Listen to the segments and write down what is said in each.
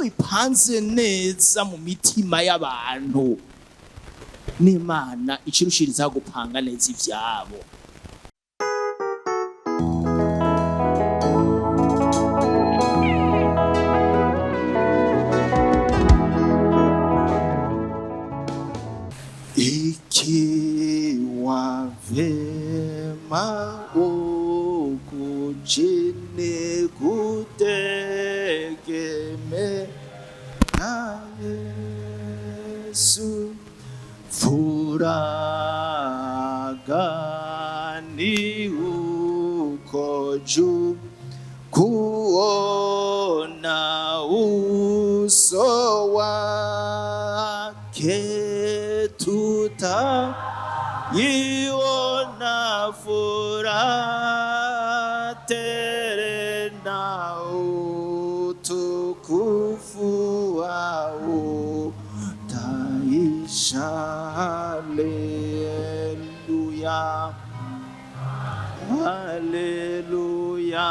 bipanze neza mu mitima y'abantu n'Imana ikirushiriza gupanga neza ivyabo. Ikiwa vema ukujini kutegemea Yesu, furaha gani uko juu kuona uso wake, tutaiona furaha tele na utukufu wa utaisha. Haleluya, haleluya,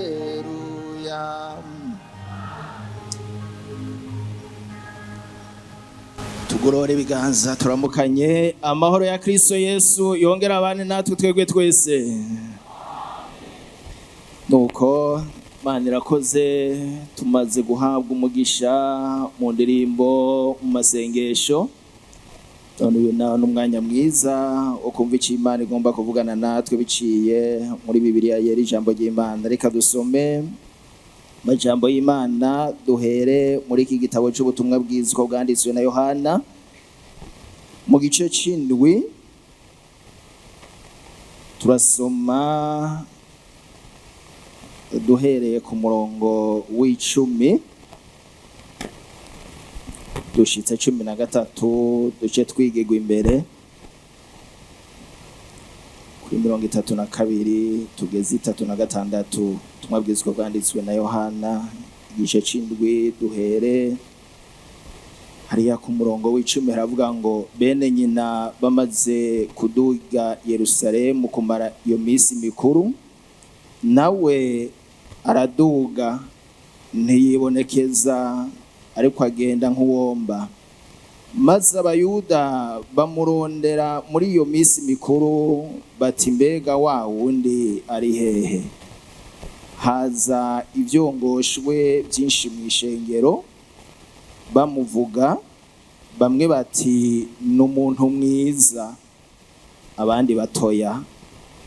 haleluya. Tugorore ibiganza turamukanye. Amahoro ya Kristo Yesu yongera abane natwe twebwe twese. Nuko Imana irakoze, tumaze guhabwa umugisha mu ndirimbo, mu masengesho. None uyu n'umwanya mwiza wo kumva icyo Imana igomba kuvugana natwe biciye muri Bibiliya yera, ijambo ry'Imana. Reka dusome amajambo y'Imana, duhere muri iki gitabo cy'ubutumwa bwiza uko bwanditswe na Yohana mu gice c'indwi. Turasoma duhereye ku murongo w'10 dushitse 13, duce twigegwa imbere kuri 32 tugeze 36. Ubutumwa bwiza uko bwanditswe na Yohana igice c'indwi duhere hariya ku murongo w'10. haravuga ngo, bene nyina bamaze kuduga Yerusalemu kumara iyo minsi mikuru, nawe araduga ntiyibonekeza, ariko agenda nk'uwomba. Maze abayuda bamurondera muri iyo minsi mikuru, bati mbega wa wundi ari hehe? Haza ivyongoshwe byinshi mu ishengero bamuvuga, bamwe bati n'umuntu mwiza, abandi batoya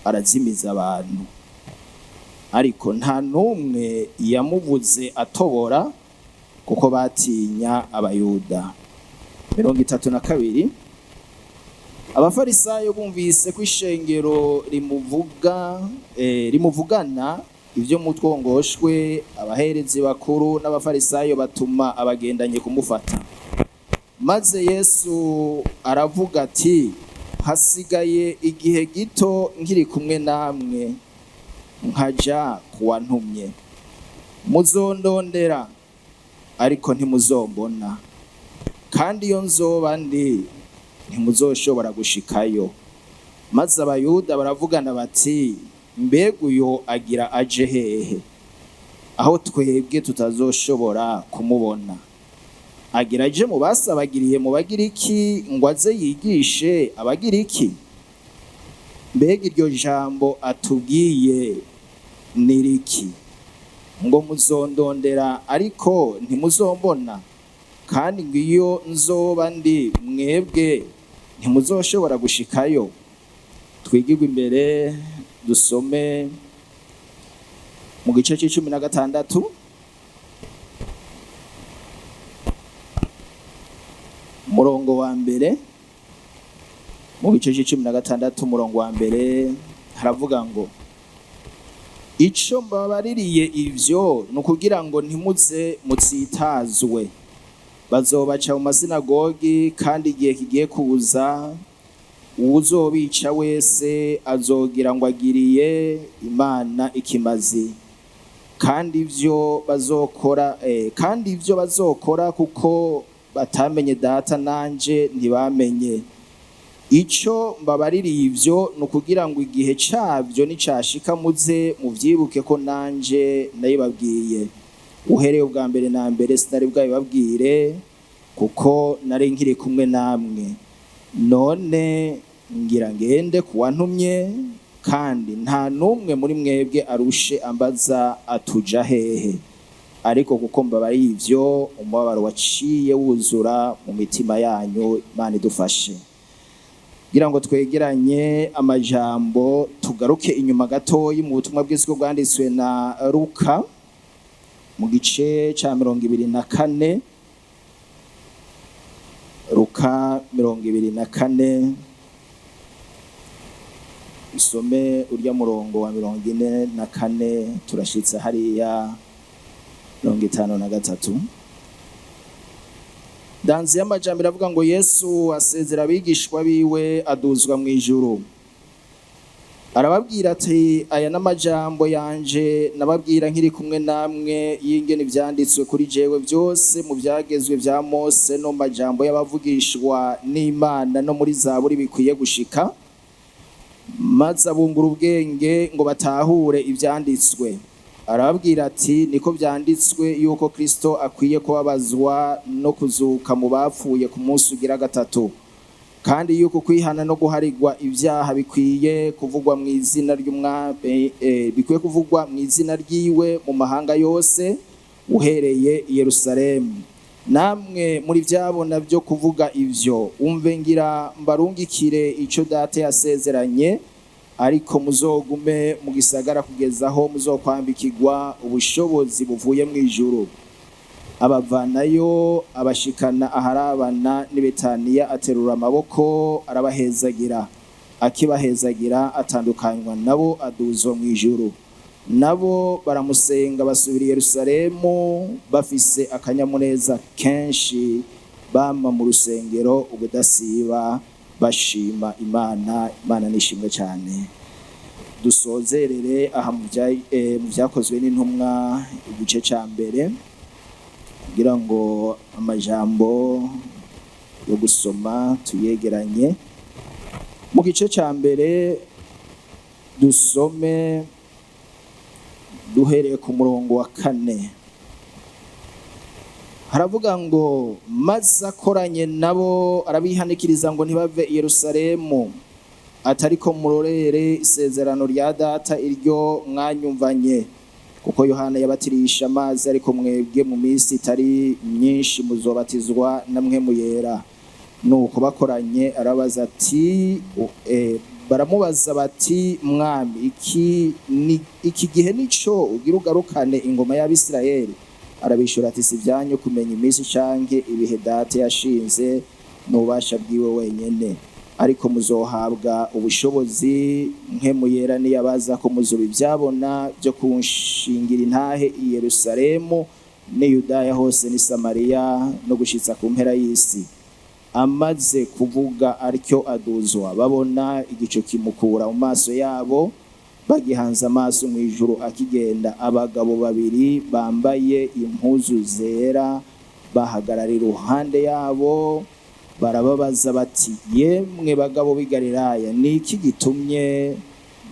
arazimiza abantu. Ariko nta numwe yamubuze atobora, kuko batinya abayuda. 32. Abafarisayo bumvise ko ishengero rimuvugana ivyo mutwongoshwe, abaherezi bakuru n'abafarisayo batuma abagendanye kumufata. Maze Yesu aravuga ati, hasigaye igihe gito nkiri kumwe namwe, nkaja kuwantumye. Muzondondera ariko ntimuzombona, kandi iyo nzoba ndi ntimuzoshobora gushikayo. Maze abayuda baravugana bati, mbega uyo agira aje hehe, aho twebwe tutazoshobora kumubona? Agira aje mu basabagiriye mu Bagiriki, ngo aze yigishe Abagiriki? Mbega iryo jambo atubwiye niriki, ngo muzondondera ariko ntimuzombona, kandi ngo iyo nzoba ndi mwebwe ntimuzoshobora gushikayo? Twigirwe imbere, dusome mu gice c'16 murongo wa mbere. Mu gice c'16 murongo wa mbere haravuga ngo, ico mbabaririye ivyo nukugira ngo ntimuze mutsitazwe. Bazobaca mu masinagogi, kandi igihe kigiye kuza uwuzobica wese azogira ngo agiriye Imana ikimazi. Kandi ivyo bazokora kuko batamenye Data, nanje ntibamenye. Ico mbabaririye ivyo nukugira ngo igihe cavyo nicashika muze muvyibuke ko nanje nayibabwiye. uhereye ubwa mbere na mbere sinari bwabibabwire kuko nari nkiri kumwe namwe, none ngira ngende kuwantumye, kandi nta numwe muri mwebwe arushe ambaza atuja hehe, ariko kuko mbabaye ivyo umubabaro waciye wuzura mu mitima yanyu. Imana idufashe kugira ngo twegeranye amajambo, tugaruke inyuma gatoyi mu butumwa bw'isi bwanditswe na Luka mu gice ca 24. Luka 24, usome urya murongo wa 44 turashitse hariya 53. Danzi y'amajambo iravuga ngo Yesu asezera abigishwa biwe aduzwa mu ijuru, arababwira ati aya n'amajambo yanje nababwira nkiri kumwe namwe, y'ingene ivyanditswe kuri jewe byose mu byagezwe vya Mose no majambo y'abavugishwa n'Imana no muri Zaburi bikwiye gushika. Maze abungura ubwenge ngo batahure ivyanditswe, arababwira ati niko vyanditswe yuko Kristo akwiye kubabazwa no kuzuka mu bapfuye ku munsi ugira gatatu, kandi yuko kwihana no guharigwa ibyaha bikwiye kuvugwa mu izina ry'umwami, bikwiye kuvugwa mu izina ryiwe mu mahanga yose uhereye i Yerusalemu. Namwe muri vyabona byo kuvuga ivyo, umve ngira mbarungikire ico data yasezeranye, ariko muzogume mu gisagara kugeza aho muzokwambikirwa ubushobozi buvuye mu ijuru. Abavanayo abashikana aharabana n'i Betaniya, aterura amaboko arabahezagira, akibahezagira atandukanywa nabo aduzwa mu ijuru. Nabo baramusenga basubira i Yerusalemu bafise akanyamuneza kenshi, bama mu rusengero ubudasiba bashima Imana. Imana nishimwe cyane. Dusozerere aha mu vyakozwe n'intumwa igice ca mbere, kugira ngo amajambo yo gusoma tuyegeranye. Mu gice ca mbere dusome duhereye ku murongo wa 4. Haravuga ngo maze akoranye nabo arabihanikiriza ngo ntibave i Yerusalemu, atariko murorere isezerano rya data iryo mwanyumvanye, kuko Yohana yabatirisha amazi, ariko mwebwe mu minsi itari myinshi muzobatizwa na mpwemu yera. Nuko bakoranye arabaza ati baramubaza bati mwami, iki gihe nico ugira ugarukane ingoma y'Abisirayeli? Arabishura ati si byanyu kumenya iminsi canke ibihe data yashinze n'ububasha bwiwe wenyene, ariko muzohabwa ubushobozi mpwemu yera niyabaza ko muzoba ivyabona byo kunshingira intahe i Yerusalemu n'i Yudaya hose n'i Samariya no gushitsa ku mpera y'isi. Amaze kuvuga atyo aduzwa, babona igico kimukura mu maso yabo, bagihanze amaso mu ijuru akigenda. Abagabo babiri bambaye impuzu zera bahagarara iruhande yabo, barababaza bati yemwe bagabo b'i Galilaya, niki gitumye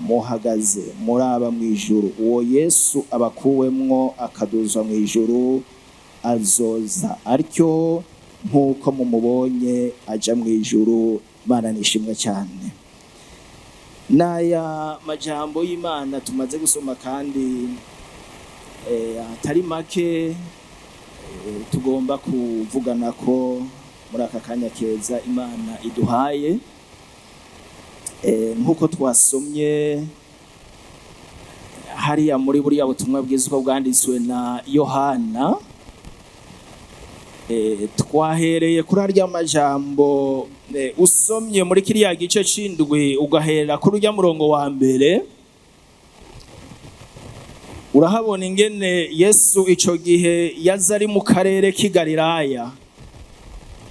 muhagaze muraba mu ijuru? Uwo Yesu abakuwemwo akaduzwa mu ijuru azoza atyo nk'uko mumubonye aja mu ijuru. Imana nishimwe cyane. Naya majambo y'Imana tumaze gusoma, kandi atari make tugomba kuvugana ko muri aka kanya keza Imana iduhaye. Nk'uko twasomye hariya muri buriya butumwa bwiza bwanditswe na Yohana, twahereye kuri arya majambo. Usomye muri kiriya gice c'indwi ugahera kuri urya murongo wa mbere, urahabona ingene Yesu ico gihe yaza ari mu karere k'i Galilaya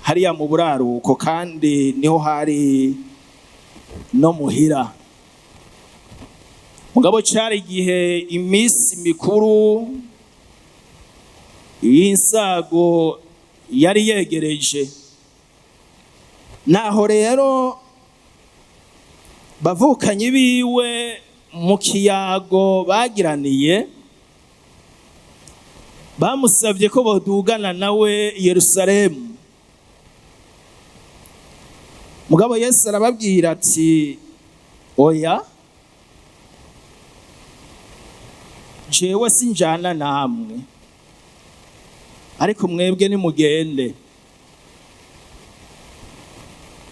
hariya mu buraruko, kandi niho hari no muhira. Mugabo cari igihe imisi mikuru y'insago yari yegereje. Naho rero bavukanyi biwe mu kiyago bagiraniye, bamusabye ko bodugana nawe Yerusalemu. Mugabo Yesu arababwira ati oya, jewe sinjana namwe, ariko mwebwe nimugende.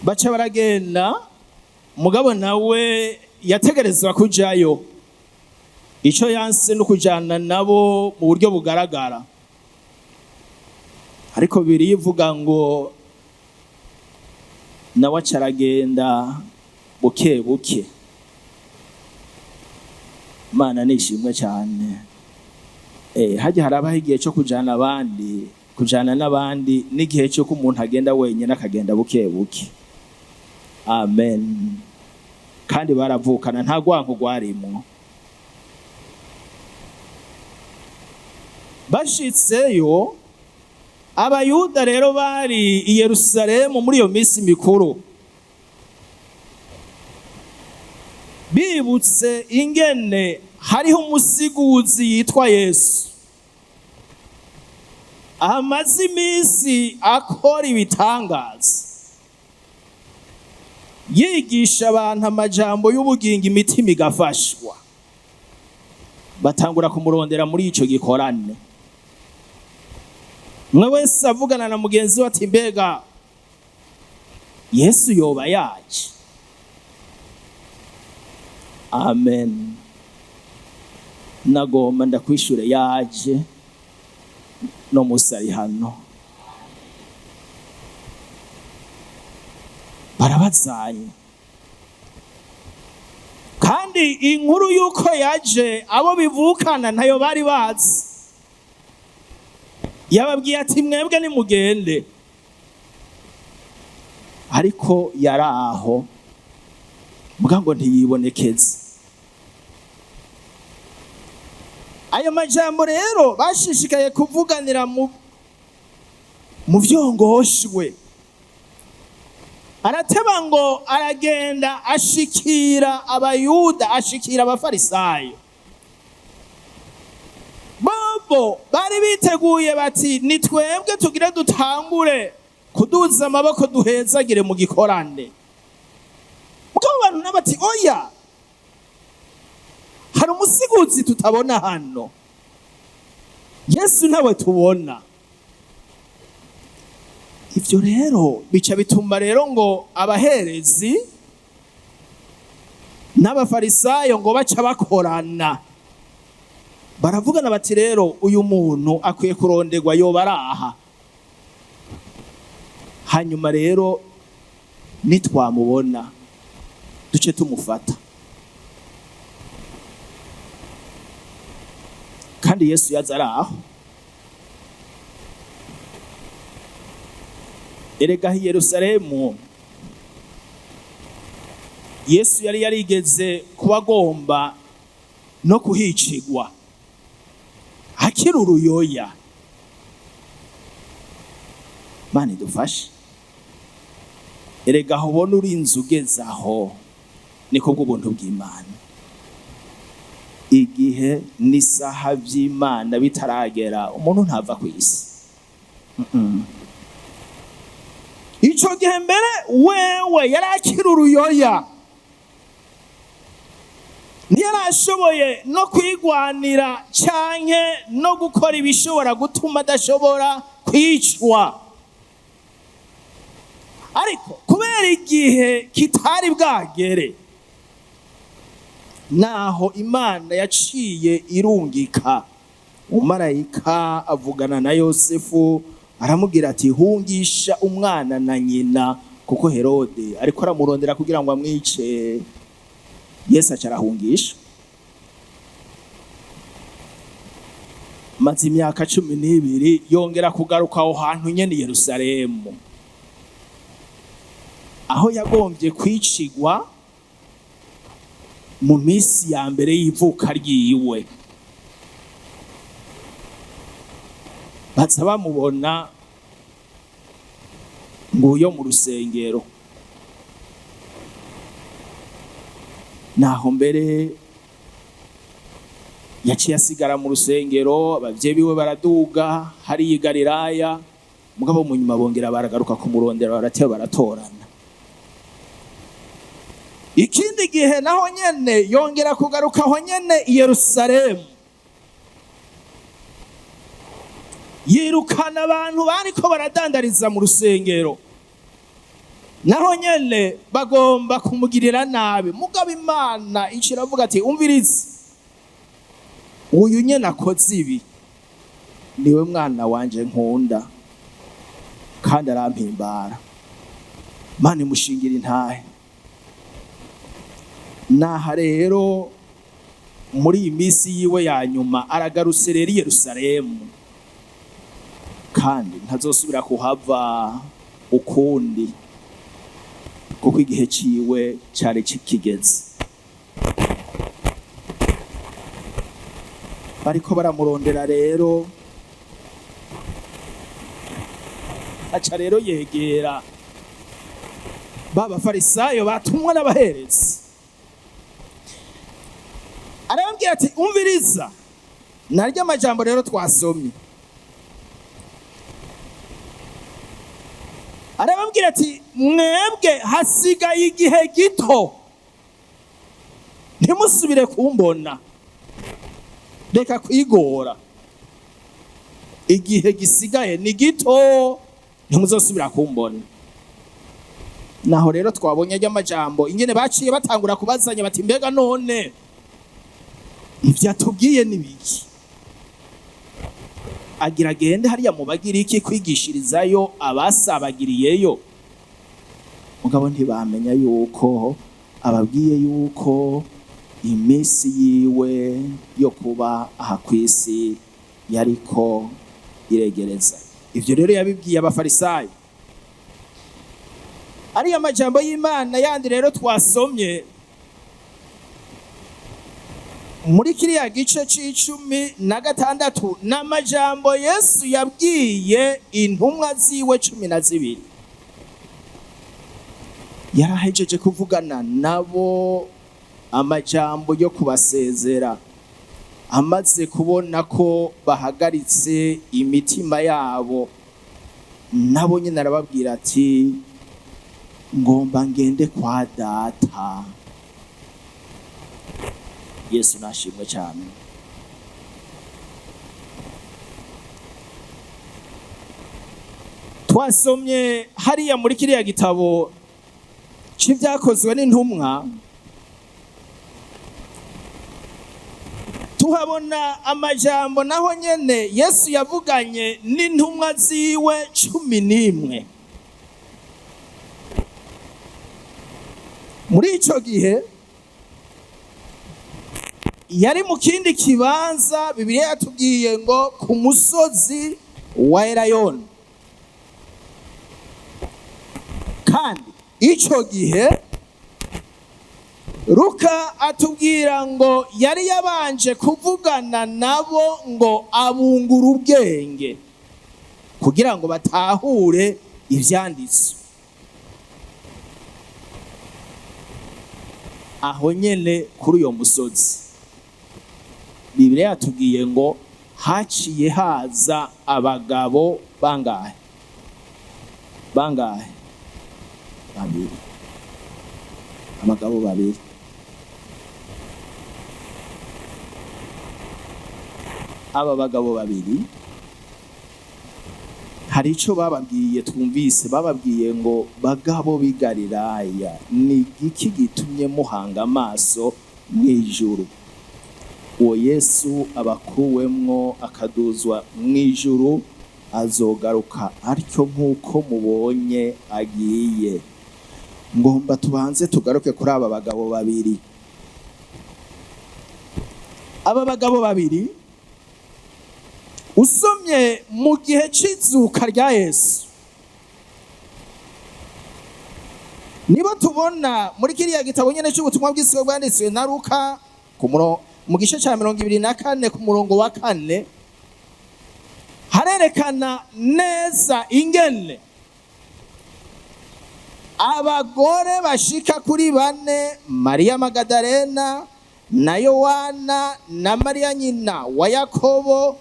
Baca baragenda, mugabo nawe yategerezwa kujayo. Ico yanse no kujana nabo mu buryo bugaragara, ariko birivuga ngo nawe acaragenda buke buke. Imana nishimwe cyane. Hajya harabaho igihe cyo kujana n'abandi n'igihe cyo umuntu agenda wenyine akagenda buke buke. Amen. Kandi baravukana nta gwanko gwarimo. Bashitseyo, abayuda rero bari i Yerusalemu muri iyo minsi mikuru, bibutse ingene hariho umusiguzi yitwa Yesu amaze iminsi akora ibitangaza, yigisha abantu amajambo y'ubugingo, imitima igafashwa. Batangura kumurondera muri ico gikorane. Mwe wese avugana na mugenzi we ati mbega Yesu yoba yaje? Amen. Nagomba ndakwishure yaje no musari hano. Barabazanye. Kandi inkuru yuko yaje abo bivukana ntayo bari bazi. Yababwiye ati mwebwe nimugende, ariko yaraho mugango ntiyibonekeze. Ayo majambo rero bashishikaye kuvuganira mu vyongoshwe. Arateba ngo aragenda ashikira abayuda, ashikira abafarisayo. Bobo bari biteguye bati ni twebwe tugire dutangure kuduza amaboko duhezagire mu gikorane. Mugabo abantu nabati oya, hari umusiguzi tutabona hano, Yesu nawe tubona. Ivyo rero bica bituma rero ngo abaherezi n'abafarisayo ngo baca bakorana, baravugana bati rero uyu muntu akwiye kuronderwa, yoba araha. Hanyuma rero nitwamubona duce tumufata. Kandi Yesu yaza araho. Erega hi Yerusalemu Yesu yari yarigeze kubagomba no kuhicigwa akiri uruyoya. Mana idufashe. Erega aho ubona urinze ugezaho niko bw'ubuntu bw'Imana. Igihe n'isaha by'Imana bitaragera umuntu ntava ku isi. Ico gihe mbere wewe yarakiri uruyoya, ntiyarashoboye no kwigwanira canke no gukora ibishobora gutuma adashobora kwicwa. Ariko kubera igihe kitari bwagere, naho Imana yaciye irungika umumarayika avugana na Yosefu, aramubwira ati hungisha umwana na nyina kuko Herode ariko aramurondera kugira ngo amwice. Yesu acarahungisha. Maze imyaka 12 yongera kugaruka aho hantu nyene Yerusalemu, aho yagombye kwicigwa mu minsi ya mbere y'ivuka ryiwe. Baza bamubona nguyo mu rusengero. Naho mbere yaciye asigara mu rusengero, abavyeyi biwe baraduga hari i Galilaya, mugabo mu nyuma bongera baragaruka kumurondera, barateba baratorana. Ikindi gihe naho nyene yongera kugaruka aho nyene i Yerusalemu, yirukana abantu bariko baradandariza mu rusengero, naho nyene bagomba kumugirira nabi. Mugabo Imana iravuga ati umvirize, uyu nyene akoze ibi niwe mwana wanje nkunda kandi arampimbara. Imana imushingira intahe. Naha rero muri iyi minsi yiwe ya nyuma aragarutse rero i Yerusalemu, kandi ntazosubira kuhava ukundi, kuko igihe ciwe cari kigeze. Bariko baramurondera rero, aca rero yegera b'abafarisayo batumwa n'abaherezi, arababwira ati umviriza, naryo amajambo rero twasomye. Arababwira ati mwebwe hasigaye igihe gito, ntimusubire kumbona, reka kwigora, igihe gisigaye ni gito, ntimuzosubira kumbona. Naho rero twabonye ajya amajambo ingene baciye batangura kubazanya bati mbega none ivyo atubwiye nibiki? Agira agende hariya mu Bagiriki kwigishirizayo abasabagiriyeyo, mugabo ntibamenya yuko ababwiye yuko iminsi yiwe yo kuba aha kw'isi yariko iregereza. Ivyo rero yabibwiye abafarisayo. Ariya majambo y'Imana yandi rero twasomye muri kiriya gice c'16 n'amajambo Yesu yabwiye intumwa ziwe 12. Yarahejeje kuvugana nabo amajambo yo kubasezera, amaze kubona ko bahagaritse imitima yabo, nabo nyine arababwira ati ngomba ngende kwa data. Yesu nashimwe cyane. Twasomye hariya muri kiriya gitabo c'ivyakozwe n'intumwa, tuhabona amajambo naho nyene Yesu yavuganye n'intumwa ziwe 11. Muri ico gihe yari mu kindi kibanza, Bibiliya yatubwiye ngo ku musozi wa Elayono, kandi ico gihe Luka atubwira ngo yari yabanje kuvugana nabo ngo abungura ubwenge kugira ngo batahure ivyanditswe. Aho nyene kuri uyo musozi Bibiliya yatubwiye ngo haciye haza abagabo bangahe? Babiri. Abagabo babiri. Aba bagabo babiri hari ico bababwiye, twumvise bababwiye ngo bagabo b'i Galilaya, ni igiki gitumye muhanga amaso mw'ijuru? Uwo Yesu abakuwemwo akaduzwa mw'ijuru azogaruka atyo nk'uko mubonye agiye. Ngomba tubanze tugaruke kuri aba bagabo babiri. Aba bagabo babiri usomye mu gihe c'izuka rya Yesu, nibo tubona muri kiriya gitabo nyene c'ubutumwa bw'isi bwanditswe na Luka mu gice ca 24 ku murongo wa 4, harerekana neza ingene abagore bashika kuri 4, Mariya Magadalena, na Yohana na Mariya nyina wa Yakobo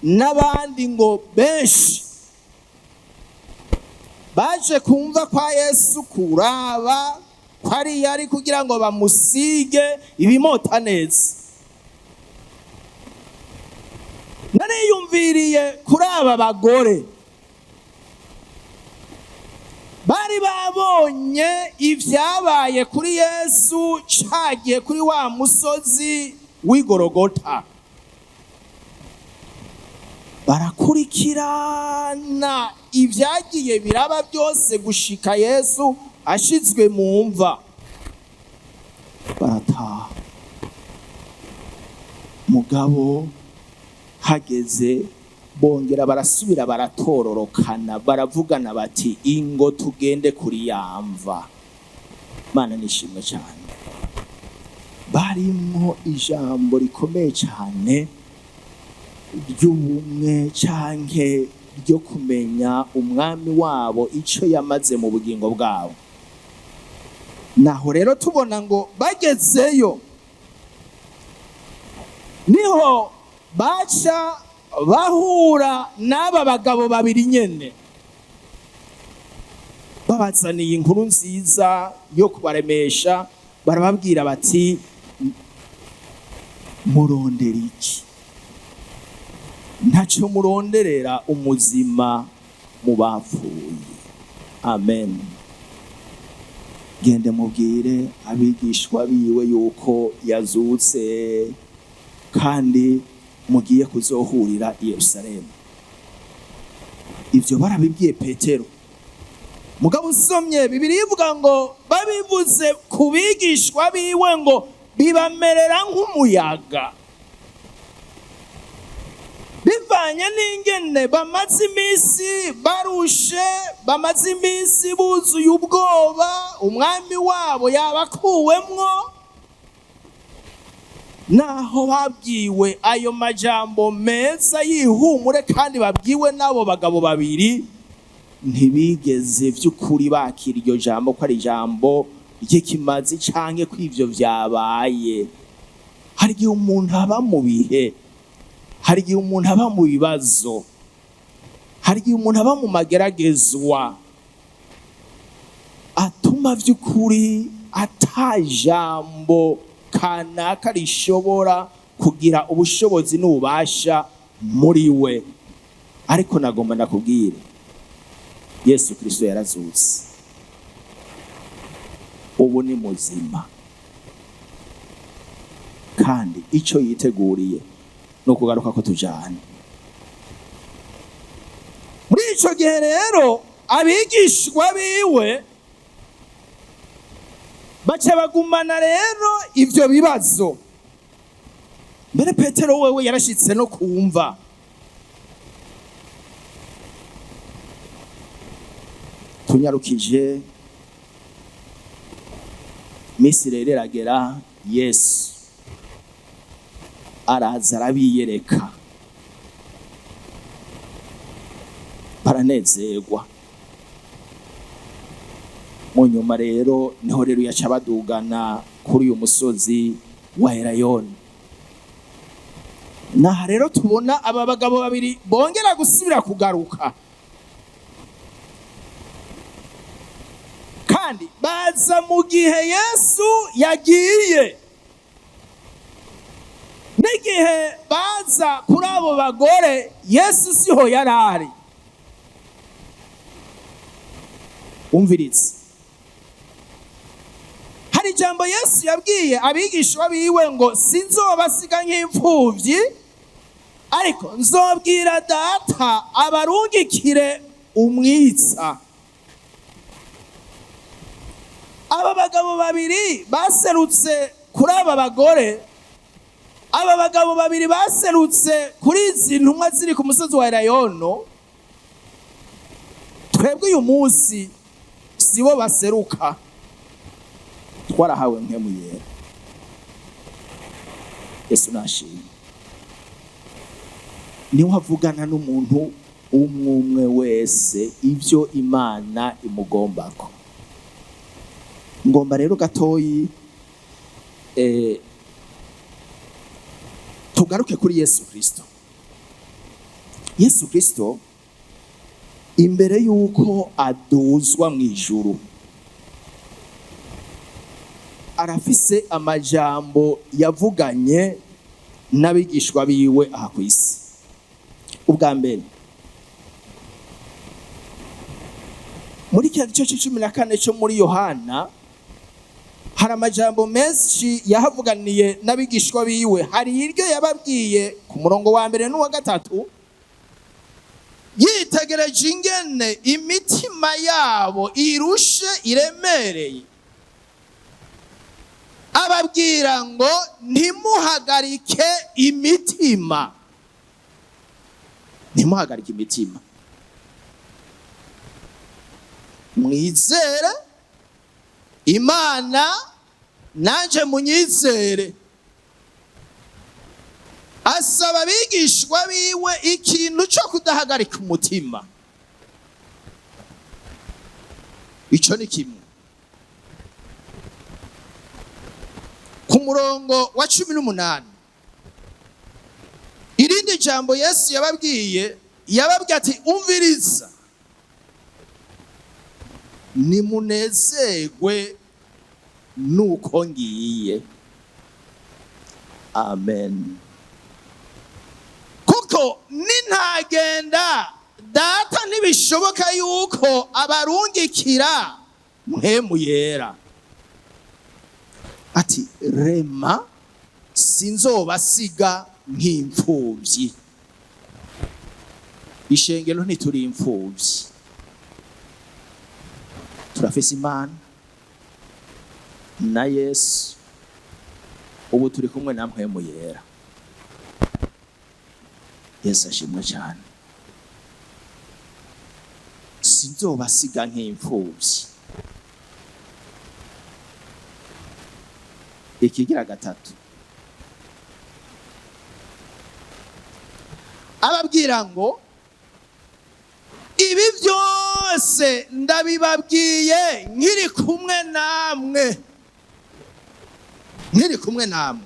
n'abandi ngo benshi baje kumva kwa Yesu kuraba kwari yari kugira ngo bamusige ibimota neza. Nariyumviriye kuri aba bagore bari babonye ivyabaye kuri Yesu cagiye kuri wa musozi w'Igorogota, barakurikirana ivyagiye biraba byose gushika Yesu ashizwe mu mva, barataha. Mugabo hageze bongera barasubira baratororokana, baravugana bati ingo tugende kuri yamva. Mana nishimwe cyane, barimo ijambo rikomeye cyane ry'ubumwe canke ryo kumenya umwami wabo ico yamaze mu bugingo bwabo. Naho rero tubona ngo bagezeyo niho baca bahura n'aba bagabo babiri nyene, babazaniye inkuru nziza yo kubaremesha. Barababwira bati murondera iki? Ntaco muronderera umuzima mu bapfuye. Amen. Gende mubwire abigishwa biwe yuko yazutse kandi mugiye kuzohurira i Yerusalemu. Ivyo barabibwiye Petero. Mugabo usomye Bibiliya ivuga ngo babivuze ku bigishwa biwe ngo bibamerera nk'umuyaga, bivanye n'ingene bamaze iminsi barushe, bamaze iminsi buzuye ubwoba, umwami wabo yabakuwemwo. Naho babwiwe ayo majambo meza y'ihumure kandi babwiwe n'abo bagabo babiri, ntibigeze vy'ukuri bakira iryo jambo ko ari ijambo ry'ikimazi canke ko ivyo vyabaye. Hari igihe umuntu aba mu bihe, hari igihe umuntu aba mu bibazo, hari igihe umuntu aba mu mageragezwa atuma vy'ukuri ata jambo kanaka rishobora kugira ubushobozi n'ububasha muri we. Ariko nagomba nakubwire, Yesu Kristo yarazutse, ubu ni muzima, kandi ico yiteguriye no kugaruka ko tujana. Muri ico gihe rero abigishwa biwe baca bagumana rero ivyo bibazo. Mbere Petero wewe yarashitse no kumva. Tunyarukije misi rero iragera, Yesu araza arabiyereka, baranezerwa. Mu nyuma rero niho rero yaca badugana kuri uyu musozi wa Herayoni. Naha rero tubona aba bagabo babiri bongera gusubira kugaruka, kandi baza mu gihe Yesu yagiye. N'igihe baza kuri abo bagore Yesu siho yarari. Umviritse, hari ijambo Yesu yabwiye abigishwa biwe ngo sinzobasiga nk'imfuvyi, ariko nzobwira Data abarungikire umwitsa. Aba bagabo babiri baserutse kuri aba bagore, aba bagabo babiri baserutse kuri izi ntumwa ziri ku musozi wa Herayoni. Twebwe uyu munsi sibo baseruka, twarahawe mpemu yera. Yesu nashimye. Niho avugana n'umuntu umwe wese ivyo Imana imugombako. Ngomba rero gatoyi tugaruke kuri Yesu Kristo. Yesu Kristo imbere yuko aduzwa mu ijuru arafise amajambo yavuganye n'abigishwa biwe aha ku isi. Ubwa mbere muri cya gice c'14 cyo muri Yohana hari amajambo menshi yahavuganiye n'abigishwa biwe. Hari iryo yababwiye ku murongo wa mbere n'uwa gatatu, yitegereje ingene imitima yabo irushe iremereye, ababwira ngo ntimuhagarike imitima. Ntimuhagarike imitima, mwizere Imana nanje munyizere. Asaba abigishwa biwe ikintu cyo kudahagarika umutima. Ico ni kimwe. Ku murongo wa 18 irindi jambo Yesu yababwiye ati umviriza, nimunezerwe nuko ngiye. Amen. Kuko nintagenda data ntibishoboka yuko abarungikira mpemu yera. Ati rema sinzobasiga nk'imfuvyi. Ishengero ntituri imfuvyi, turafise Imana na Yesu, ubu turi kumwe na mpemu yera. Yesu ashimwe cyane. Sinzobasiga nk'imfuvyi. Ikigira gatatu, ababwira ngo ibi byose ndabibabwiye nkiri kumwe namwe. Nkiri kumwe namwe.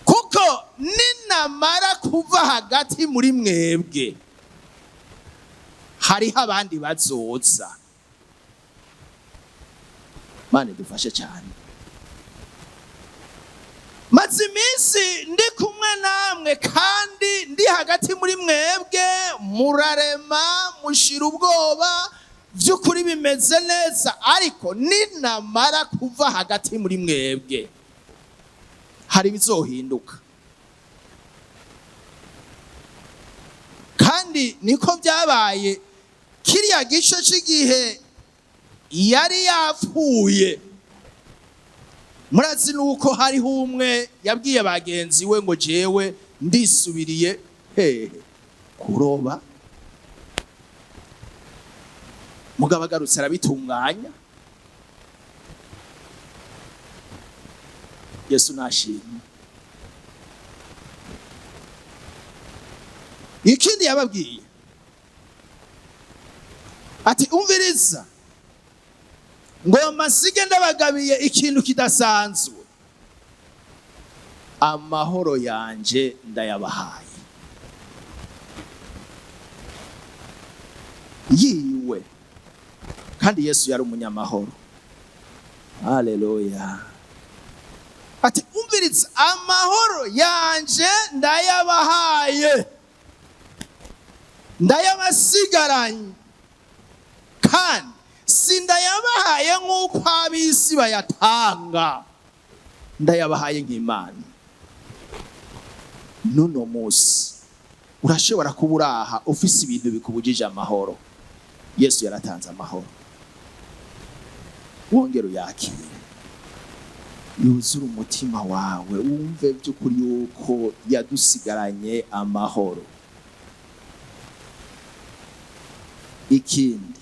Kuko ninamara kuva hagati muri mwebwe hariho abandi bazoza. Mane dufashe cyane. Maze iminsi ndi kumwe namwe kandi ndi hagati muri mwebwe, murarema mushira ubwoba, by'ukuri bimeze neza. Ariko ninamara kuva hagati muri mwebwe hari bizohinduka. Kandi niko byabaye kiriya gice cy'igihe yari yapfuye. Murazi nuko hariho umwe yabwiye bagenzi we ngo jewe ndisubiriye kuroba. Mugabo agarutse arabitunganya. Yesu nashimwe. Ikindi yababwiye ati umviriza, ngo masige ndabagabiye ikintu kidasanzwe, amahoro yanje ndayabahaye. Yiwe kandi Yesu yari umunyamahoro. Haleluya. Ati umviriza, amahoro yanje ndayabahaye, ndayabasigaranye, kandi sindayabahaye nk'uko ab'isi bayatanga, ndayabahaye nk'Imana. Nuno musi urashobora kuba uraha ufise ibintu bikubujije amahoro. Yesu yaratanze amahoro. Wongera uyakire, yuzure umutima wawe, wumve by'ukuri yuko yadusigaranye amahoro. Ikindi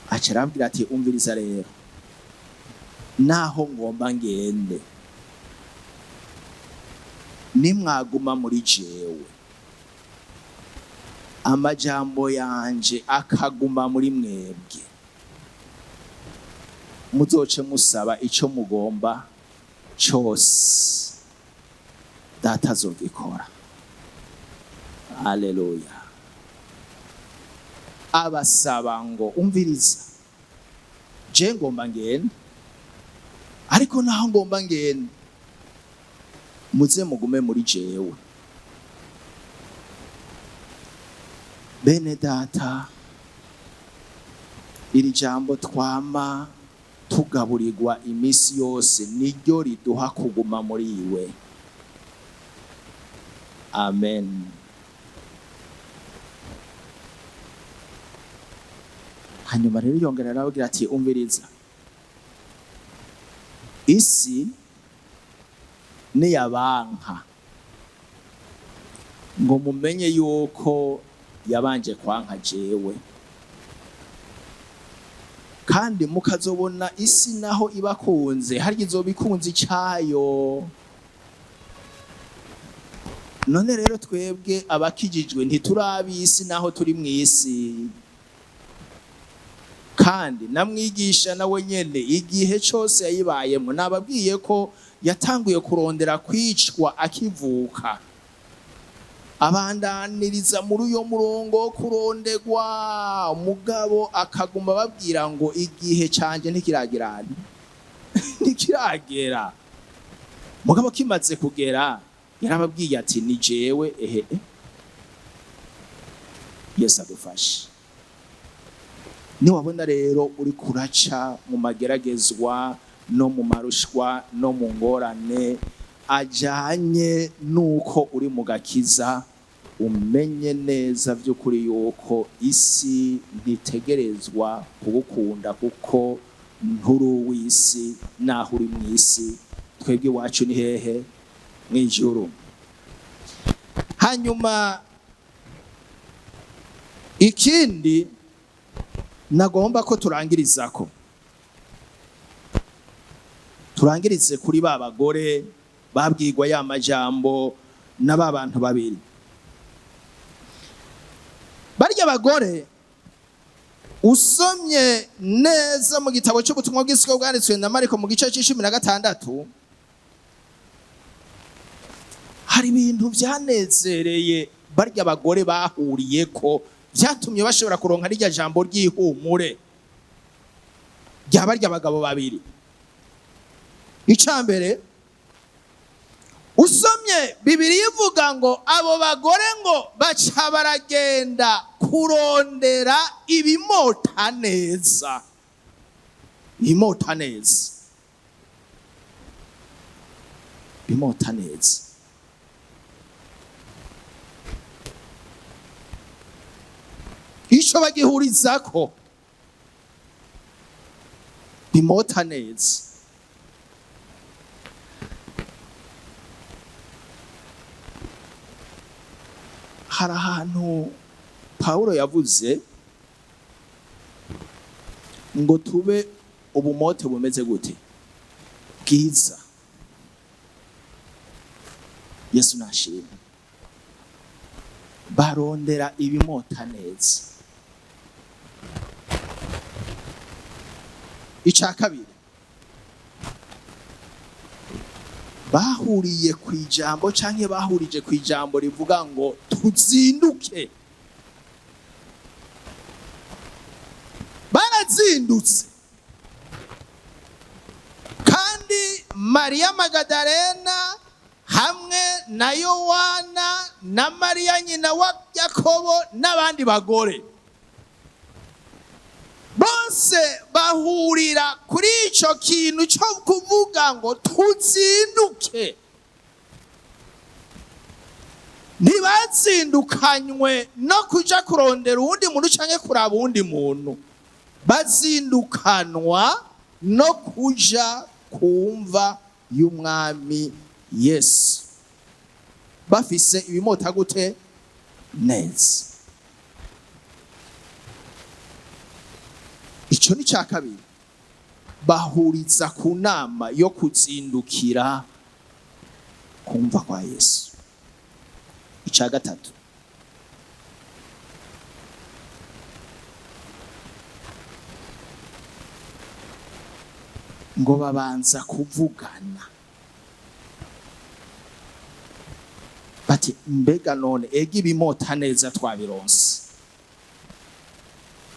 acarambwira ati umviriza rero, naho ngomba ngende, nimwaguma muri jewe, amajambo yanje akaguma muri mwebwe, muzoce musaba ico mugomba cyose data azogikora. Haleluya. Abasaba ngo umviriza, je ngomba ngende, ariko naho ngomba ngende muze mugume muri jewe. Bene data, iri jambo twama tugaburirwa imisi yose niryo riduha kuguma muri iwe. Amen. Hanyuma rero yongera aravuga ati umviriza, isi ni yabanka ngo mumenye yuko yabanje kwanka jewe, kandi mukazobona isi naho ibakunze harya izoba ikunze icyayo. None rero twebwe abakijijwe ntiturabisi naho turi mu isi, kandi namwigisha nawe nyene igihe cyose yayibayemo nababwiye ko yatanguye kurondera kwicwa akivuka, abandaniriza muri uyo murongo wo kurondegwa, mugabo akaguma babwira ngo igihe canje ntikiragera. Ntikiragera. Mugabo kimaze kugera yarababwiye ati ni jewe. Yesu adufashe. Niwabona rero uri kuraca mu mageragezwa no mu marushwa no mu ngorane ajanye nuko uri mu gakiza, umenye neza by'ukuri yuko isi ntitegerezwa kugukunda kuko nturu w'isi naho uri mu isi. Twebwe iwacu ni hehe? Mw'ijuru. Hanyuma ikindi nagomba ko turangirizako, turangirize kuri ba bagore babwirwa ya majambo na ba bantu babiri. Barya bagore usomye neza mu gitabo cy'ubutumwa bw'isi bwanditswe na Mariko mu gice c'16, hari ibintu byanezereye barya bagore bahuriye ko byatumye bashobora kuronka rya jambo ry'ihumure rya barya bagabo babiri. Icambere usomye Bibiliya ivuga ngo abo bagore ngo baca baragenda kurondera ibimota neza. Imota neza. Bimota neza. Ico bagihurizako bimota neza. Hari ahantu Pawulo yavuze ngo tube ubumote bumeze gute? Bwiza. Yesu nashimwe. Barondera ibimota neza. Icya kabiri, bahuriye ku ijambo canke bahurije ku ijambo rivuga ngo tuzinduke. Barazindutse. Kandi Mariya Magadalena hamwe na Yohana na Mariya nyina wa Yakobo n'abandi bagore bose bahurira kuri ico kintu cyo kuvuga ngo tuzinduke. Ntibazindukanywe no kuja kurondera uwundi muntu canke kuraba uwundi muntu, bazindukanwa no kuja kumva y'umwami Yesu, bafise ibimota gute? Neza. Ico ni cya kabiri. Bahuriza ku nama yo kuzindukira kumva kwa Yesu. Icya gatatu, ngo babanza kuvugana. bati mbega none ega ibimota neza twabironse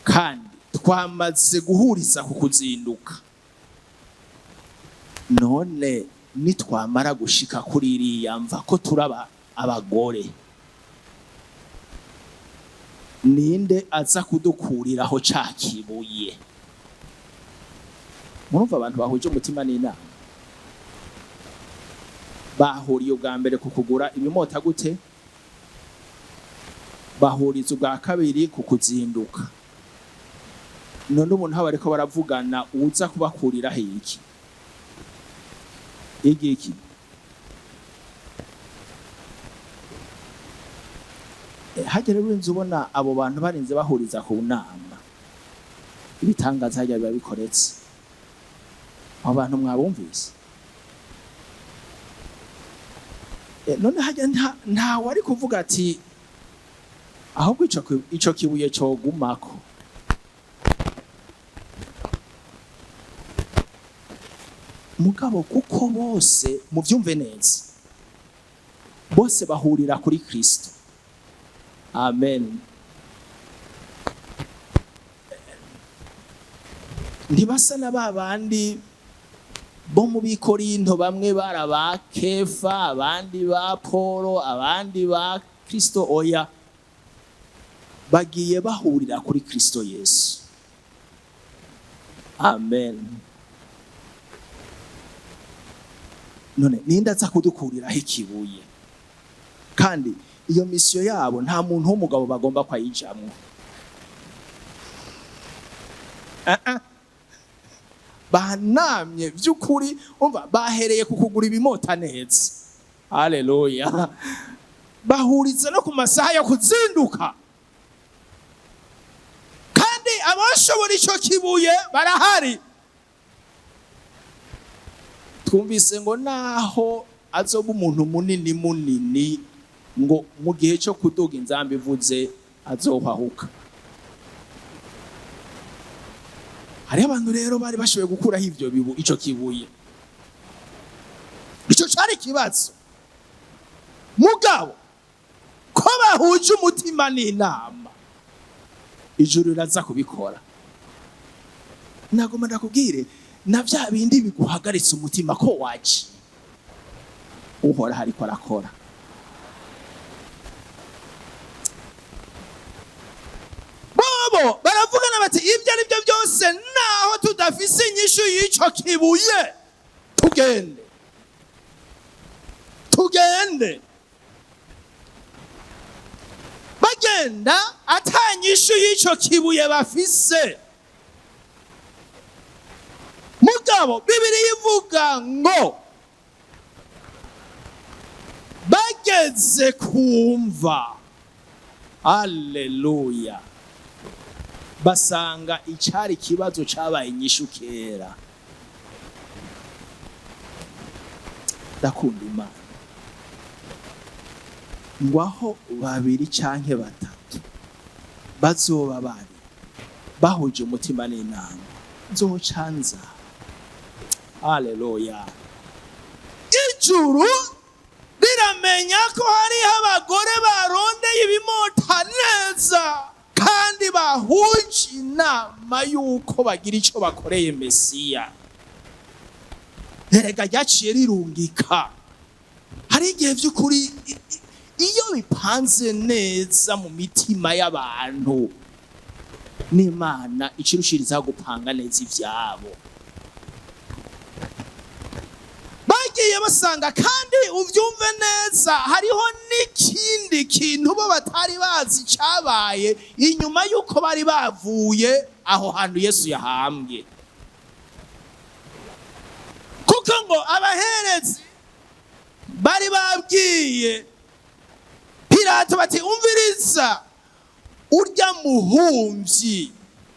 kandi twamaze guhuriza ku kuzinduka, none nitwamara gushika kuri iriya mva ko turaba abagore, ninde aza kudukuriraho ca kibuye? Murumva abantu bahuje umutima n'inama, bahuriye ubwa mbere ku kugura ibimota gute, bahuriza ubwa kabiri ku kuzinduka. None umuntu haba ariko baravugana uza kubakuriraho iki? Igiki? Hagere urinze ubona abo bantu barinze bahuriza ku nama, ibitangaza hajya biba bikoretse. Abo bantu mwabumvise? None hajya nta wari kuvuga ati ahubwo ico kibuye cyo gumako. Mugabo kuko bose muvyumve neza, bose bahurira kuri Kristo. Amen. Ntibasa na babandi bo mu bikorinto, bamwe baraba Kefa, abandi ba Paulo, abandi ba Kristo. Oya, bagiye bahurira kuri Kristo Yesu. Amen. None ninde aza kudukuriraho ikibuye? Kandi iyo misiyo yabo nta muntu w'umugabo bagomba kwayijamwo. Banamye by'ukuri, umva bahereye ku kugura ibimota neza. Haleluya. Bahuriza no ku masaha yo kuzinduka. Kandi abashobora ico kibuye barahari. Twumvise ngo naho azoba umuntu munini ngo mu gihe cyo kuduga inzamba ivuze azohahuka. Hari abantu rero bari bashoboye gukuraho ico kibuye. Ico cyari kibazo. Mugabo ko bahuje umutima n'inama, ijuru riraza kubikora. Nagomba ndakubwire na vya bindi biguhagaritse umutima ko waje, Uhoraho ariko arakora. Bobo baravugana bati ibyo ari byo byose naho tudafise inyishu y'ico kibuye, tugende. Bagenda atanyishu y'ico kibuye bafise. Mugabo Bibiliya ivuga ngo bageze kumva, haleluya, basanga icari kibazo cabaye inyishu kera. Ndakunda Imana ngo aho babiri canke batatu bazoba bari bahuje umutima n'inama, nzocanza. Haleluya. Ijuru riramenya ko hariho abagore barondeye ibimota neza kandi bahuje inama yuko bagira ico bakoreye Mesiya. Erega ryaciye rirungika. Hari igihe vy'ukuri iyo bipanze neza mu mitima y'abantu, n'Imana ikirushiriza gupanga neza ivyabo. Bagiye basanga kandi uvyumve neza, hariho n'ikindi kintu bo batari bazi cabaye inyuma yuko bari bavuye aho hantu Yesu yahambwe. Kuko ngo abaherezi bari babwiye Pilato bati umviriza, urya muhumvyi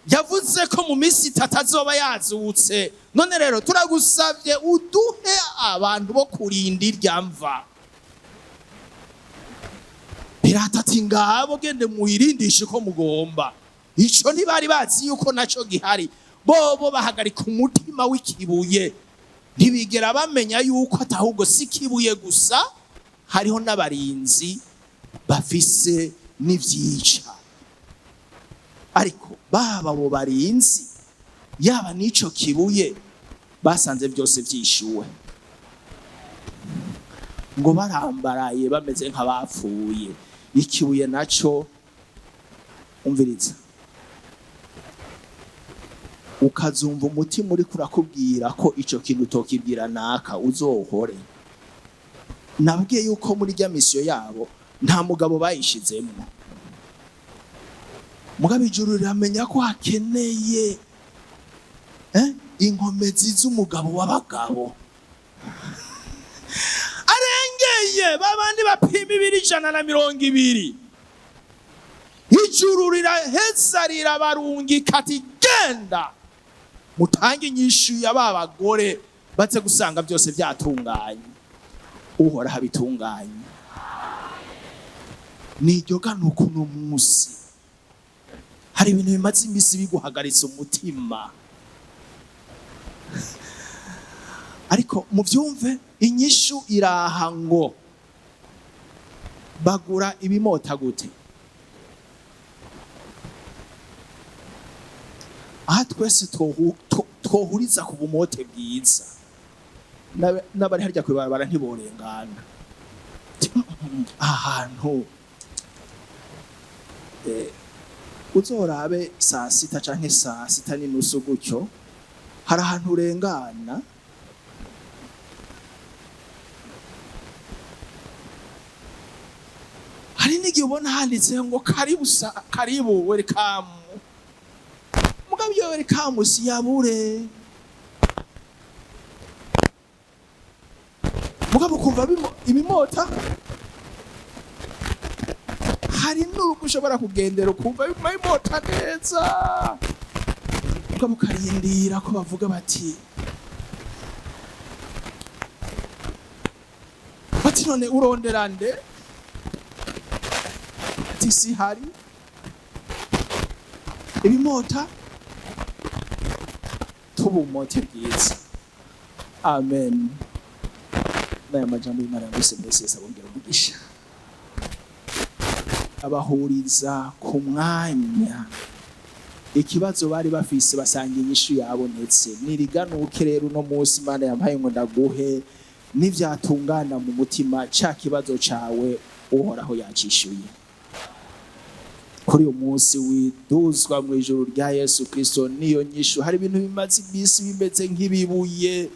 yavuze ko mu minsi 3 azoba yazutse, none rero turagusavye uduhe abantu bo kurinda irya mva. Pilato ati ngabo gende muirindishe ko mugomba. Ico ntibari bazi yuko naco gihari. Bobo bahagarika umutima w'ikibuye, ntibigera bamenya yuko atahubwo si kibuye gusa, hariho n'abarinzi bafise n'ivyica, ariko baba abo barinzi yaba n'ico kibuye basanze byose vyishuwe, ngo barambaraye bameze nk'abapfuye. Ikibuye naco umviriza, ukazumva umutima uri kurakubwira ko ico kintu utokibwira naka uzohore. Nabwiye yuko muri rya misiyo yabo nta mugabo bayishizemo, mugabo ijuru riramenya ko hakeneye inkomezi z'umugabo w'abagabo arengeye babandi bapima 120. Ijuru riraheza rirabarungika ati genda mutange inyishu y'ababagore baze gusanga byose byatunganye. Uhoraho abitunganye. Niryo ganuko no munsi hari ibintu bimaze imisi biguhagaritse umutima, ariko muvyumve inyishu iraha ngo bagura ibimota gute. Aha twese twohuriza ku bumote bwiza, n'abari harya kwibarabara ntiborengana. Ahantu uzorabe saa 6 canke saa 6:30 gutyo, hari ahantu urengana hari n'igihe ubona handitse ngo karibu welcome, mugabo iyo welcome si yabure, mugabo kumva ibimota. Hari n'uruko ushobora kugendera ukumva ibimota neza, mugabo karindira ko bavuga bati none urondera nde, ati si hari ibimota tubumote bwiza. Amen. Naya majambo y'Imana yose mbese abongera umugisha, abahuriza ku mwanya ikibazo bari bafise basanga inyishu yabonetse. Niriganuke rero no munsi Imana yampaye ngo ndaguhe n'ivyatungana mu mutima, ca kibazo cawe Uhoraho yacishuye. Kuri uyu munsi widuzwa mu ijuru rya Yesu Kristo niyo nyishu. Hari ibintu bimaze imisi bimeze nk'ibibuye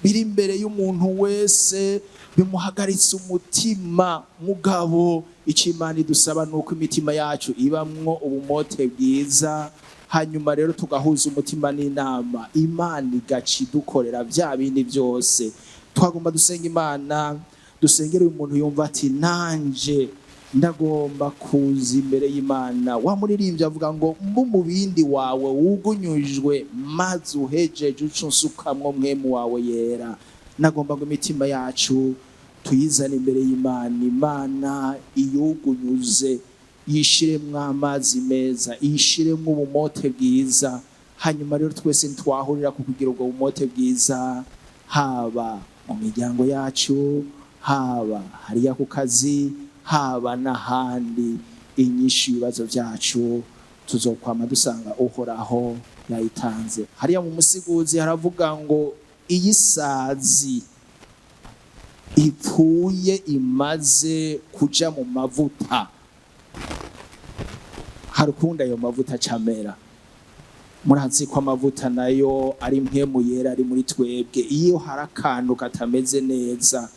biri imbere y'umuntu wese bimuhagaritse umutima, mugabo icyo Imana idusaba nuko imitima yacu ibamwo ubumote bwiza, hanyuma rero tugahuza umutima n'inama, Imana igaca idukorera bya bindi byose. Twagomba dusenga Imana, dusengere uyu muntu yumva ati nanje ndagomba kuza imbere y'Imana. Wa muririmbyi avuga ngo mu bindi wawe wugunyujwe maze uhejeje ucunsukamwo mwemu wawe yera. Nagomba ngo imitima yacu tuyizane imbere y'Imana, Imana iyugunyuze, yishiremwo amazi meza, yishiremwo ubumote bwiza. Hanyuma rero twese ntitwahurira ku kugira ubwo bumote bwiza, haba mu miryango yacu, haba hariya ku kazi, haba n'ahandi. Inyishu ibibazo byacu tuzokwama dusanga Uhoraho yayitanze. Hariya mu musiguzi haravuga ngo iyi sazi ipfuye imaze kuja mu mavuta, harukunda ayo mavuta camera. Murazi ko amavuta nayo ari mpemu yera ari muri twebwe. Iyo harakantu katameze neza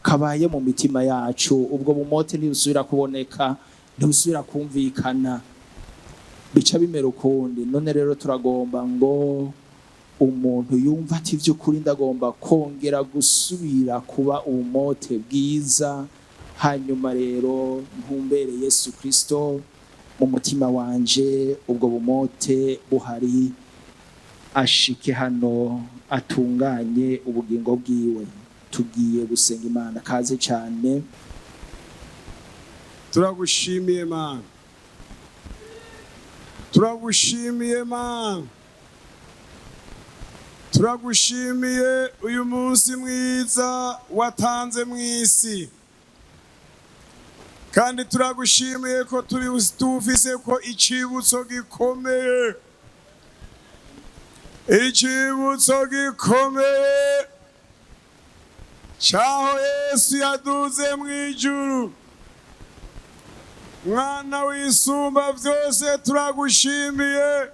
kabaye mu mitima yacu, ubwo bumote ntibusubira kuboneka, ntibusubira kumvikana, bica bimera ukundi. None rero turagomba ngo umuntu yumva ati vy'ukuri ndagomba kongera gusubira kuba ubumote bwiza, hanyuma rero ntumbere Yesu Kristo mu mutima wanje, ubwo bumote buhari, ashike hano atunganye ubugingo bwiwe. Tugiye gusenga Imana. Kaze cyane. Turagushimiye Mana, turagushimiye Mana, turagushimiye uyu munsi mwiza watanze mw'isi, kandi turagushimiye ko tufise ko icibutso gikomeye, icibutso gikomeye caho Yesu yaduze mw'ijuru. Mwana w'isumba vyose, turagushimiye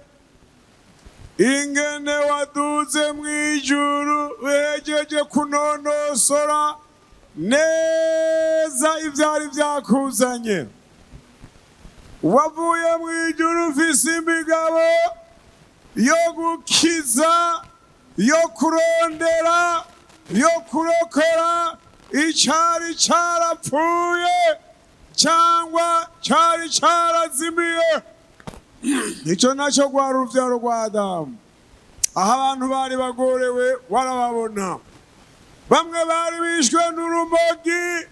ingene waduze mw'ijuru, wejeje kunonosora neza ivyari vyakuzanye. Wavuye mw'ijuru ufise imigabo yo gukiza, yo kurondera, yo kurokora icari carapfuye cyangwa cari carazimiye. Ico naco rwari uruvyaro rwa Adamu. Aho abantu bari bagorewe warababona. Bamwe bari bishwe n'urumogi,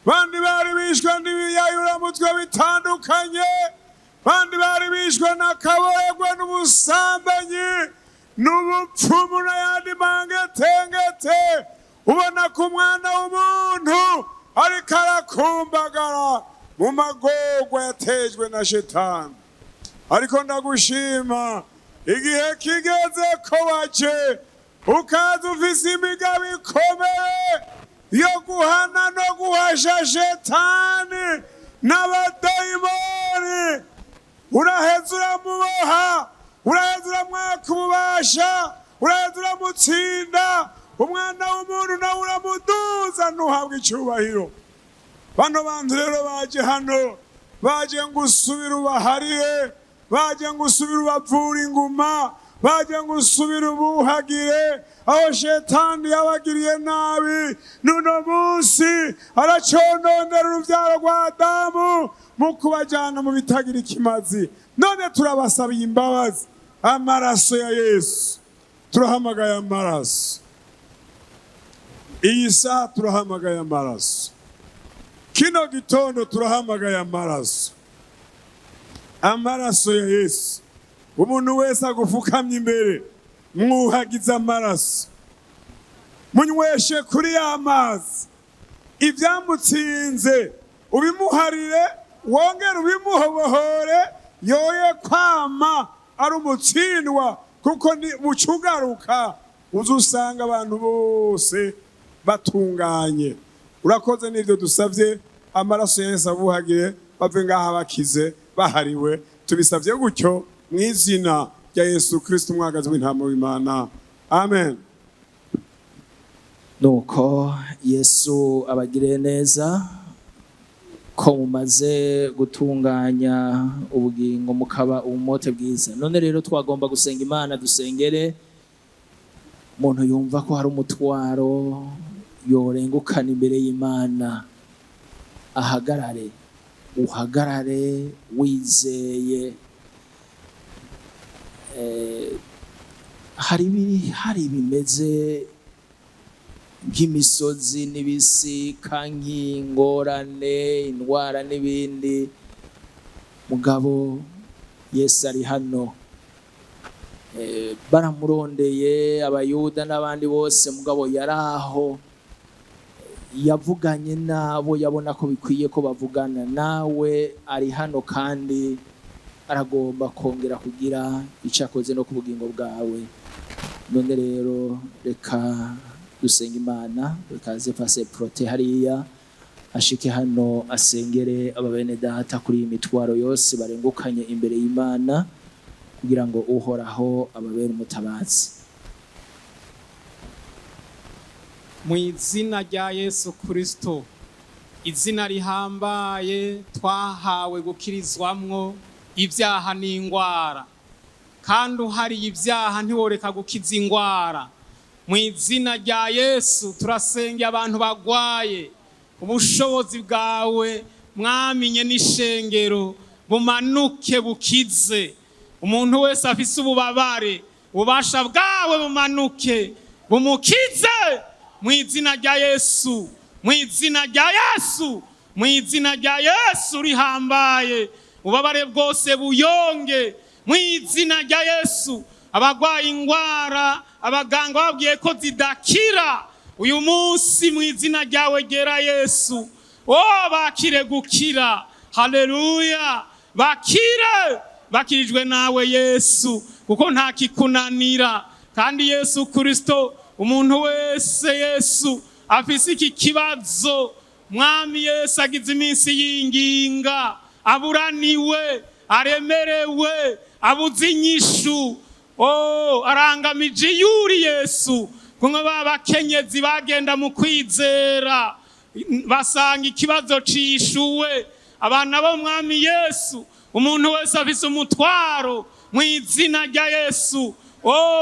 bandi bari bishwe n'ibiyayuramutwe bitandukanye, bandi bari bishwe n'akaboregwe n'ubusambanyi n'ubupfumu n'ayandi mangetengete. Ubona ko umwana w'umuntu ariko arakumbagara mu magorwa yatejwe na Shetani. Ariko ndagushima, igihe kigeze ko waje ukaza ufise imigabo ikomeye yo guhana no guhasha Shetani n'abadayimoni. Uraheza uramuboha, uraheza uramwaka ububasha, uraheza uramutsinda. Umwana w'umuntu nawe uramuduza ntuhabwe icubahiro. Bano bantu rero baje hano, baje ngo usubire ubaharire, baje ngo usubire ubavure inguma, baje ngo usubire ubuhagire aho Shetani yabagiriye nabi. Nuno munsi araconondera uruvyaro rwa Adamu mu kubajana mu bitagira ikimazi. None turabasabiye imbabazi. Amaraso ya Yesu, turahamagaye amaraso. Iyi saha turahamagaye amaraso. Kino gitondo turahamagaye amaraso. Amaraso ya Yesu. Umuntu wese agufukamye imbere, mwuhagize amaraso. Munyweshe kuri ya mazi. Ivyamutsinze ubimuharire, wongere ubimuhobohore, yoye kwama ari umutsindwa, kuko ni bucugaruka uzusanga abantu bose batunganye. Urakoze n'ivyo dusavye, amaraso ya Yesu abuhagire, bave ngaha bakize, bahariwe. Tubisavye gutyo mw'izina rya Yesu Kristo, umwagazi w'intama w'Imana. Amen. Nuko Yesu abagire neza ko mumaze gutunganya ubugingo mukaba ubumote bwiza. None rero twagomba gusenga Imana, dusengere umuntu yumva ko hari umutwaro yorengukana imbere y'Imana. Ahagarare, uhagarare wizeye. Hari bimeze nk'imisozi n'ibisika, nk'ingorane, indwara n'ibindi. Mugabo Yesu ari hano. Baramurondeye abayuda n'abandi bose, mugabo yaraho, yavuganye nabo, yabona ko bikwiye ko bavugana nawe. Ari hano kandi aragomba kongera kugira icyo akoze no ku bugingo bwawe. None rero reka dusenga Imana. Rekaze Pasteur Prote hariya ashike hano asengere ababene data kuri iyi mitwaro yose barengukanye imbere y'Imana, kugira ngo Uhoraho ababere umutabazi. Mu izina rya Yesu Kristo, izina rihambaye twahawe gukirizwamwo ibyaha n'ingwara, kandi uhariye ibyaha ntiworeka gukiza ingwara. Mu izina rya Yesu turasengera abantu bagwaye, ubushobozi bwawe mwamenye n'ishengero bumanuke bukize. Umuntu wese afise ububabare, ububasha bwawe bumanuke bumukize mu izina rya Yesu, mu izina rya Yesu, mu izina rya Yesu rihambaye. Ubabare bwose buyonge mu izina rya Yesu. abagwaye ingwara abaganga babwiye ko zidakira, uyu munsi mu izina ryawe ryera Yesu, bakire gukira. Haleluya, bakire, bakirijwe nawe Yesu, kuko nta kikunanira. Kandi Yesu Kristo, umuntu wese Yesu afise iki kibazo, Mwami Yesu agize iminsi yinginga, aburaniwe, aremerewe, abuze inyishu, arangamije yuri Yesu, kumwe babakenyezi bagenda mu kwizera basanga ikibazo cishuwe. Abana bo Mwami Yesu, umuntu wese afise umutwaro, mu izina rya Yesu,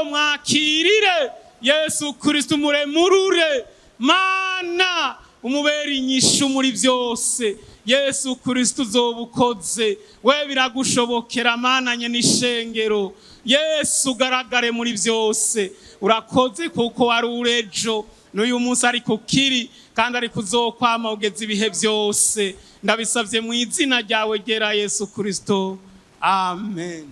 mwakirire Yesu Kristo, umuremurure Mana, umubera inyishu muri byose. Yesu Kristo uzobukoze, we biragushobokera Mana nye n'ishengero. Yesu ugaragare muri byose, urakoze kuko wari urejo n'uyu munsi ari kukiri kandi ari kuzokwama ugeze ibihe byose. Ndabisavye mu izina ryawe ryera Yesu Kristo, amen.